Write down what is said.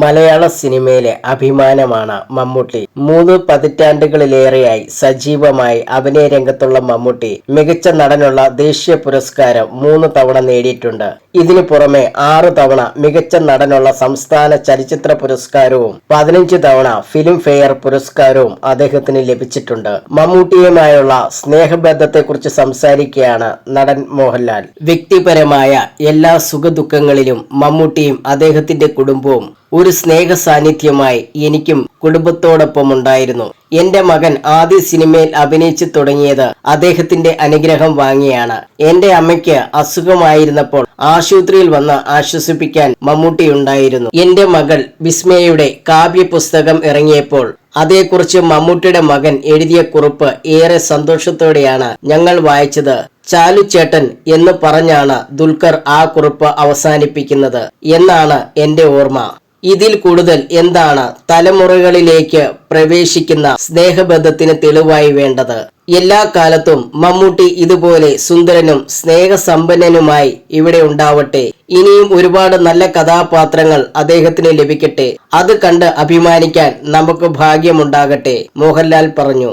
മലയാള സിനിമയിലെ അഭിമാനമാണ് മമ്മൂട്ടി. 3 പതിറ്റാണ്ടുകളിലേറെയായി സജീവമായി അഭിനയ രംഗത്തുള്ള മമ്മൂട്ടി മികച്ച നടനുള്ള ദേശീയ പുരസ്കാരം 3 തവണ നേടിയിട്ടുണ്ട്. ഇതിനു പുറമെ 6 തവണ മികച്ച നടനുള്ള സംസ്ഥാന ചലച്ചിത്ര പുരസ്കാരവും 15 തവണ ഫിലിം ഫെയർ പുരസ്കാരവും അദ്ദേഹത്തിന് ലഭിച്ചിട്ടുണ്ട്. മമ്മൂട്ടിയുമായുള്ള സ്നേഹബന്ധത്തെക്കുറിച്ച് സംസാരിക്കുകയാണ് നടൻ മോഹൻലാൽ. വ്യക്തിപരമായ എല്ലാ സുഖദുഃഖങ്ങളിലും മമ്മൂട്ടിയും അദ്ദേഹത്തിന്റെ കുടുംബവും ഒരു സ്നേഹ സാന്നിധ്യമായി എനിക്കും കുടുംബത്തോടൊപ്പം ഉണ്ടായിരുന്നു. എന്റെ മകൻ ആദ്യ സിനിമയിൽ അഭിനയിച്ചു തുടങ്ങിയത് അദ്ദേഹത്തിന്റെ അനുഗ്രഹം വാങ്ങിയാണ്. എന്റെ അമ്മയ്ക്ക് അസുഖമായിരുന്നപ്പോൾ ആശുപത്രിയിൽ വന്ന് ആശ്വസിപ്പിക്കാൻ മമ്മൂട്ടി ഉണ്ടായിരുന്നു. എന്റെ മകൾ വിസ്മയയുടെ കാവ്യ പുസ്തകം ഇറങ്ങിയപ്പോൾ അതേക്കുറിച്ച് മമ്മൂട്ടിയുടെ മകൻ എഴുതിയ കുറിപ്പ് ഏറെ സന്തോഷത്തോടെയാണ് ഞങ്ങൾ വായിച്ചത്. ചാലുചേട്ടൻ എന്ന് പറഞ്ഞാണ് ദുൽഖർ ആ കുറിപ്പ് അവസാനിപ്പിക്കുന്നത് എന്നാണ് എന്റെ ഓർമ്മ. ഇതിൽ കൂടുതൽ എന്താണ് തലമുറകളിലേക്ക് പ്രവേശിക്കുന്ന സ്നേഹബന്ധത്തിന് തെളിവായി വേണ്ടത്? എല്ലാ കാലത്തും മമ്മൂട്ടി ഇതുപോലെ സുന്ദരനും സ്നേഹസമ്പന്നനുമായി ഇവിടെ ഉണ്ടാവട്ടെ. ഇനിയും ഒരുപാട് നല്ല കഥാപാത്രങ്ങൾ അദ്ദേഹത്തിന് ലഭിക്കട്ടെ. അത് കണ്ട് അഭിമാനിക്കാൻ നമുക്ക് ഭാഗ്യമുണ്ടാകട്ടെ, മോഹൻലാൽ പറഞ്ഞു.